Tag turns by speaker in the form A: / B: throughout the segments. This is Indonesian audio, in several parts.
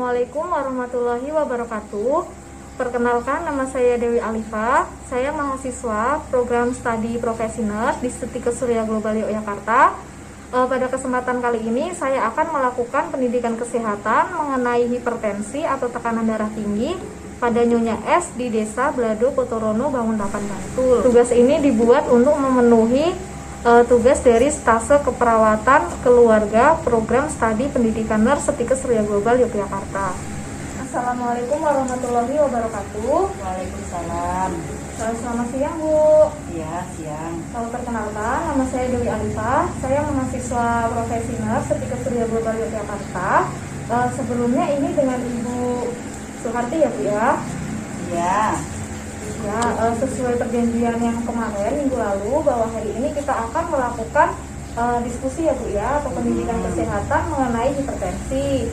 A: Assalamualaikum warahmatullahi wabarakatuh. Perkenalkan, nama saya Dewi Alifa. Saya mahasiswa program studi Profesi Nurse di Setika Surya Global Yogyakarta. Pada kesempatan kali ini saya akan melakukan pendidikan kesehatan mengenai hipertensi atau tekanan darah tinggi pada Nyonya S di Desa Blado Potorono, Banguntapan, Bantul. Tugas ini dibuat untuk memenuhi tugas dari stase keperawatan keluarga program studi pendidikan nurse Setika Surya Global Yogyakarta. Assalamualaikum warahmatullahi wabarakatuh.
B: Waalaikumsalam.
A: Selamat siang, Bu.
B: Iya, siang.
A: Kalau perkenalkan, nama saya Dewi Alifa. Saya mahasiswa profesi nurse Setika Surya Global Yogyakarta. Sebelumnya ini dengan Ibu Suharti ya, Bu ya?
B: Iya.
A: Ya, sesuai perjanjian yang kemarin minggu lalu bahwa hari ini kita akan melakukan diskusi ya Bu ya, atau pendidikan kesehatan mengenai hipertensi.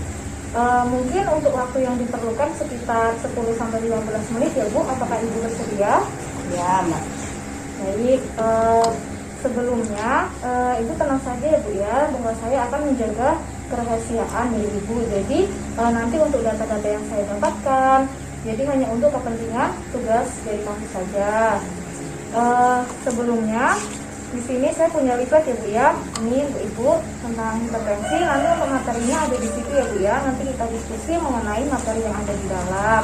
A: Mungkin untuk waktu yang diperlukan sekitar 10-15 menit ya Bu, apakah Ibu bersedia?
B: Ya, Mbak.
A: Baik, sebelumnya Ibu tenang saja ya Bu ya, bahwa saya akan menjaga kerahasiaan dari Ibu. Jadi nanti untuk data-data yang saya dapatkan, jadi hanya untuk kepentingan tugas dari kami saja. Sebelumnya di sini saya punya leaflet ya Bu ya. Ini untuk Ibu tentang hipertensi. Nanti untuk materinya ada di situ ya Bu ya. Nanti kita diskusi mengenai materi yang ada di dalam.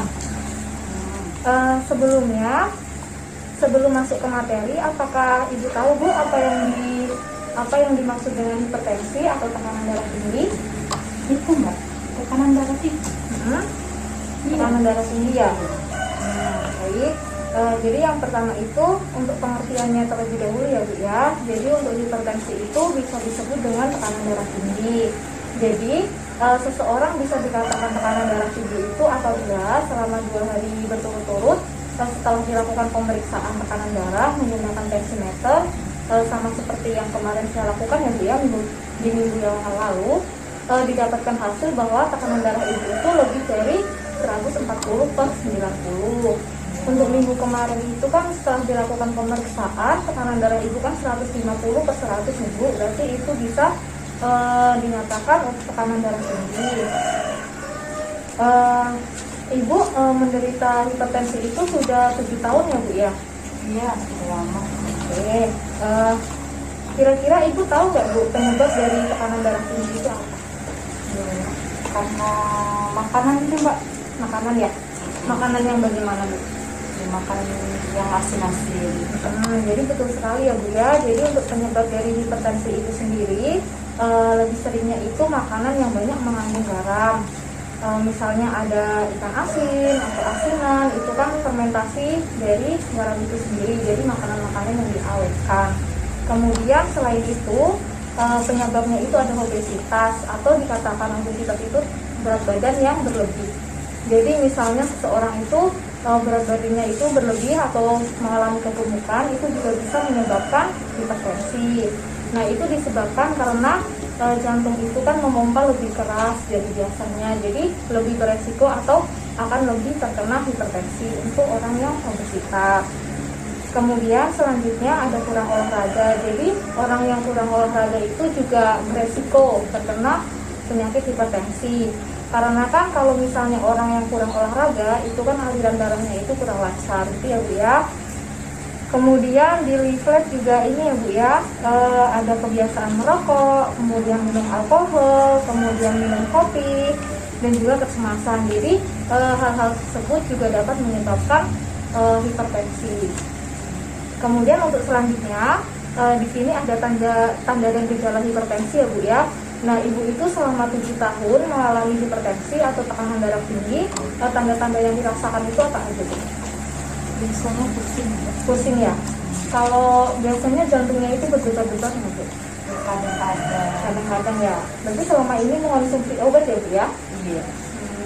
A: Sebelum masuk ke materi, apakah Ibu tahu Bu apa yang dimaksud dengan hipertensi atau tekanan darah tinggi?
B: Itu Mbak, tekanan darah tinggi.
A: Tekanan darah tinggi ya. Baik. Jadi yang pertama itu untuk pengertiannya terlebih dahulu ya Bu ya. Jadi untuk hipertensi itu bisa disebut dengan tekanan darah tinggi. Jadi seseorang bisa dikatakan tekanan darah tinggi itu apabila selama 2 hari berturut-turut setelah dilakukan pemeriksaan tekanan darah menggunakan tensimeter, sama seperti yang kemarin saya lakukan ya Bu ya, di minggu yang lalu, didapatkan hasil bahwa tekanan darah Ibu itu lebih dari 140/90. Untuk minggu kemarin itu kan setelah dilakukan pemeriksaan tekanan darah Ibu kan 150/100 Ibu, berarti itu bisa dinyatakan untuk tekanan darah tinggi. Ibu menderita hipertensi itu sudah 7 tahun ya Bu ya?
B: Iya, sudah lama.
A: Oke. Kira-kira Ibu tahu nggak Bu penyebab dari tekanan darah tinggi itu apa?
B: Karena makanan itu Mbak.
A: Makanan ya? Makanan yang bagaimana Bu?
B: Makan yang asin-asin.
A: Jadi betul sekali ya Bu ya. Jadi untuk penyebab dari hipertensi itu sendiri lebih seringnya itu makanan yang banyak mengandung garam. Misalnya ada ikan asin atau asinan, itu kan fermentasi dari garam itu sendiri. Jadi makanan-makanan yang diawetkan. Kemudian selain itu penyebabnya itu ada obesitas, atau dikatakan obesitas itu berat badan yang berlebih. Jadi misalnya seseorang itu berat badannya itu berlebih atau mengalami kegemukan, itu juga bisa menyebabkan hipertensi. Nah itu disebabkan karena jantung itu kan memompa lebih keras dari biasanya, jadi lebih beresiko atau akan lebih terkena hipertensi untuk orang yang obesitas. Kemudian selanjutnya ada kurang olahraga. Jadi orang yang kurang olahraga itu juga beresiko terkena penyakit hipertensi. Karena kan kalau misalnya orang yang kurang olahraga itu kan aliran darahnya itu kurang lancar, gitu ya Bu ya. Kemudian di leaflet juga ini ya Bu ya, ada kebiasaan merokok, kemudian minum alkohol, kemudian minum kopi, dan juga kecemasan. Jadi hal-hal tersebut juga dapat menyebabkan hipertensi. Kemudian untuk selanjutnya di sini ada tanda dan gejala hipertensi ya Bu ya. Nah Ibu itu selama 7 tahun mengalami hipertensi atau tekanan darah tinggi, tanda-tanda yang dirasakan itu apa aja Bu?
B: Biasanya pusing.
A: Pusing ya. Kalau biasanya jantungnya itu berdebar-debar nggak Bu? Kadang-kadang ya. Berarti selama ini mengonsumsi obat ya Bu ya?
B: Iya.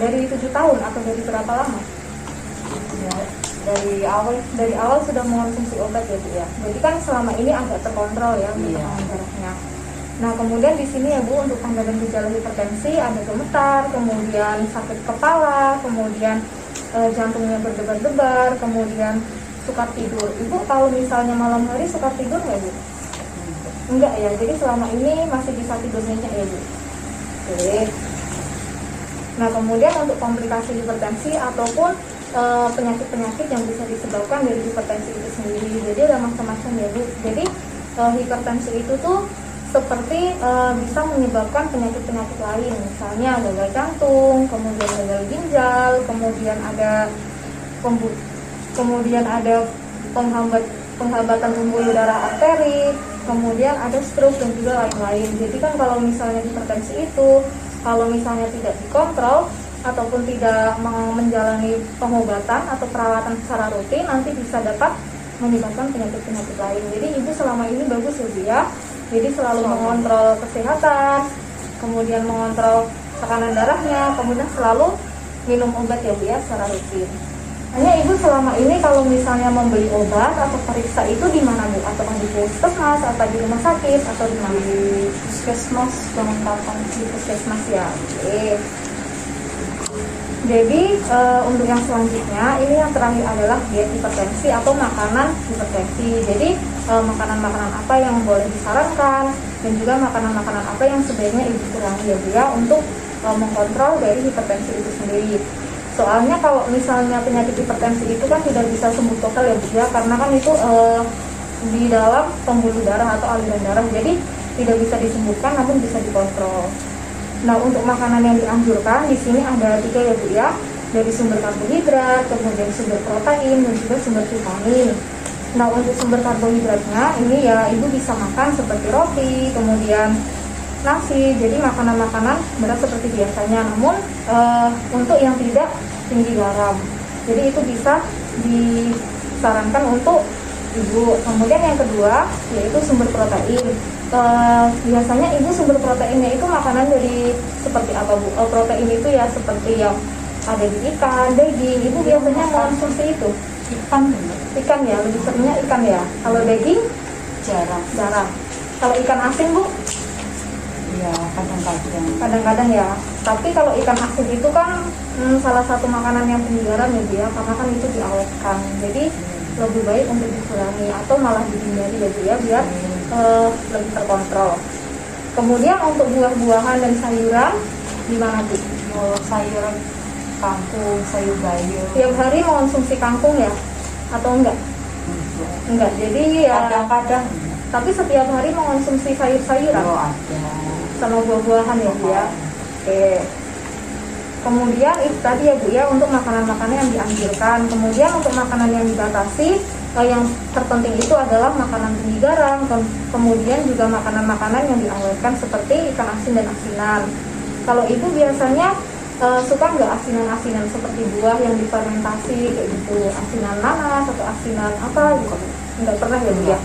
A: Dari 7 tahun atau dari berapa lama?
B: Ya, dari
A: awal sudah mengonsumsi obat ya Bu ya. Jadi kan selama ini agak terkontrol ya untuk tekanan darahnya. Nah kemudian di sini ya Bu, untuk tanda dan gejala hipertensi ada gemetar, kemudian sakit kepala, kemudian jantungnya berdebar-debar, kemudian sukar tidur. Ibu kalau misalnya malam hari sukar tidur nggak Bu? Enggak ya, jadi selama ini masih bisa tidur nyenyak ya Bu. Oke. Nah, kemudian untuk komplikasi hipertensi ataupun penyakit-penyakit yang bisa disebabkan dari hipertensi itu sendiri. Jadi ada macam-macam ya Bu. Jadi hipertensi itu tuh seperti bisa menyebabkan penyakit-penyakit lain, misalnya gagal jantung, kemudian gagal ginjal, kemudian ada penghambatan pembuluh darah arteri, kemudian ada stroke dan juga lain-lain. Jadi kan kalau misalnya hipertensi itu kalau misalnya tidak dikontrol ataupun tidak menjalani pengobatan atau perawatan secara rutin, nanti bisa dapat menyebabkan penyakit-penyakit lain. Jadi ibu selama ini bagus ya Bu ya. Jadi selalu mengontrol kesehatan, kemudian mengontrol tekanan darahnya, kemudian selalu minum obat ya Bu ya secara rutin. Hanya ibu selama ini kalau misalnya membeli obat atau periksa itu di mana Bu? Atau di puskesmas atau di rumah sakit atau di mana?
B: Di puskesmas kelengkapan
A: Di puskesmas ya. Oke. Jadi untuk yang selanjutnya ini yang terakhir adalah diet hipertensi atau makanan hipertensi. Jadi makanan-makanan apa yang boleh disarankan dan juga makanan-makanan apa yang sebaiknya ibu kurangi ya Bu ya untuk mengkontrol dari hipertensi itu sendiri. Soalnya kalau misalnya penyakit hipertensi itu kan tidak bisa sembuh total ya Bu ya, karena kan itu di dalam pembuluh darah atau aliran darah, jadi tidak bisa disembuhkan namun bisa dikontrol. Nah, untuk makanan yang dianjurkan di sini ada 3 ya Bu ya, dari sumber karbohidrat, kemudian sumber protein dan juga sumber vitamin. Nah, untuk sumber karbohidratnya ini ya ibu bisa makan seperti roti, kemudian nasi, jadi makanan-makanan berat seperti biasanya, namun untuk yang tidak tinggi garam. Jadi itu bisa disarankan untuk ibu. Kemudian yang kedua yaitu sumber protein. Biasanya ibu sumber proteinnya itu makanan dari seperti apa Bu? Protein itu ya seperti yang ada di ikan, daging. Ibu biasanya mengonsumsi itu ikan ya, lebih seringnya ikan ya. Kalau daging jarang. Kalau ikan asin Bu?
B: ya
A: Kadang-kadang ya. Tapi kalau ikan asin itu kan salah satu makanan yang tinggi garam ya Bu ya, karena kan itu diawetkan. Jadi lebih baik untuk dikurangi atau malah dihindari ya Bu ya, biar lebih terkontrol. Kemudian untuk buah-buahan dan sayuran gimana Bu?
B: Sayur kangkung, sayur bayam.
A: Tiap hari mengonsumsi kangkung ya? Atau enggak? Enggak, jadi ya
B: Kadang-kadang
A: tapi setiap hari mengonsumsi sayur-sayuran
B: ada.
A: sama buah-buahan ya Bu ya. Oke. Kemudian itu tadi ya Bu ya untuk makanan-makanan yang dianjurkan. Kemudian untuk makanan yang dibatasi, yang terpenting itu adalah makanan tinggi garam, kemudian juga makanan-makanan yang diawetkan seperti ikan asin dan asinan. Kalau ibu biasanya suka nggak asinan-asinan seperti buah yang difermentasi kayak gitu, asinan nanas atau asinan apa gitu? Nggak pernah ya Bu ya?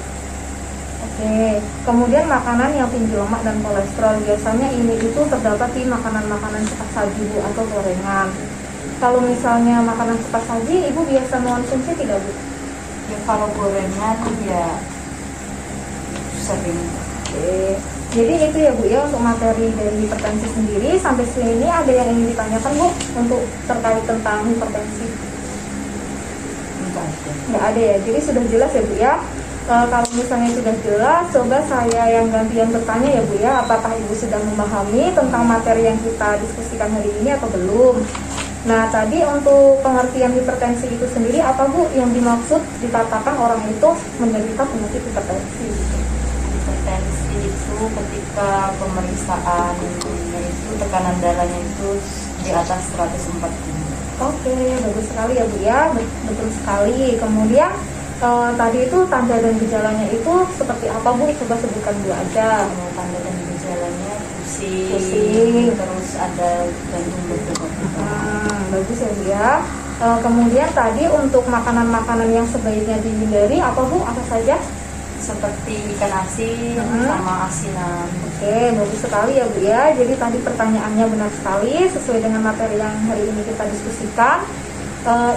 A: Oke. Kemudian makanan yang tinggi lemak dan kolesterol, biasanya ini itu terdapat di makanan-makanan cepat saji Bu atau gorengan. Kalau misalnya makanan cepat saji, ibu biasa mengonsumsi tidak Bu?
B: Ya kalau gorengan ya sering.
A: Oke. Jadi itu ya Bu ya untuk materi dari hipertensi sendiri. Sampai sini ada yang ingin ditanyakan Bu untuk terkait tentang hipertensi? Nggak ada ya. Jadi sudah jelas ya Bu ya. Kalau misalnya sudah jelas, coba saya yang gantian bertanya ya Bu ya, apakah Ibu sudah memahami tentang materi yang kita diskusikan hari ini atau belum? Nah, tadi untuk pengertian hipertensi itu sendiri apa Bu yang dimaksud dikatakan orang itu menderita penyakit hipertensi?
B: Hipertensi itu ketika pemeriksaan itu tekanan darahnya itu di atas 140.
A: Oke, bagus sekali ya Bu ya, betul sekali. Kemudian tadi itu tanda dan gejalanya itu seperti apa Bu? Coba sebutkan dulu aja.
B: Tanda dan gejalanya
A: Pusing.
B: terus ada jantung berdebar.
A: Bagus ya Bu ya. Kemudian tadi untuk makanan-makanan yang sebaiknya dihindari apa Bu? Apa saja?
B: Seperti ikan asin sama asinan.
A: Oke, bagus sekali ya Bu ya. Jadi tadi pertanyaannya benar sekali sesuai dengan materi yang hari ini kita diskusikan.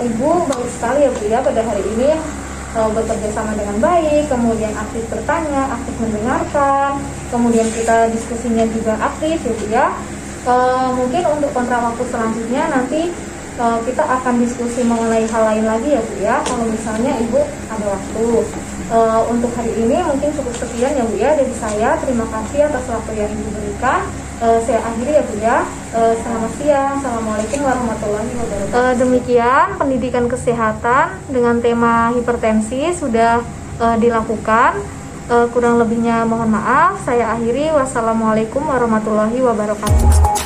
A: Ibu bagus sekali ya Bu ya pada hari ini bekerja sama dengan baik, kemudian aktif bertanya, aktif mendengarkan, kemudian kita diskusinya juga aktif ya Bu ya. Mungkin untuk kontra waktu selanjutnya nanti kita akan diskusi mengenai hal lain lagi ya Bu ya, kalau misalnya Ibu ada waktu. Untuk hari ini mungkin cukup sekian ya Bu ya dari saya. Terima kasih atas waktu yang Ibu berikan. Saya akhiri ya Bu ya. Selamat siang. Assalamualaikum warahmatullahi wabarakatuh. Demikian pendidikan kesehatan dengan tema hipertensi sudah dilakukan. Kurang lebihnya mohon maaf. Saya akhiri. Wassalamualaikum warahmatullahi wabarakatuh.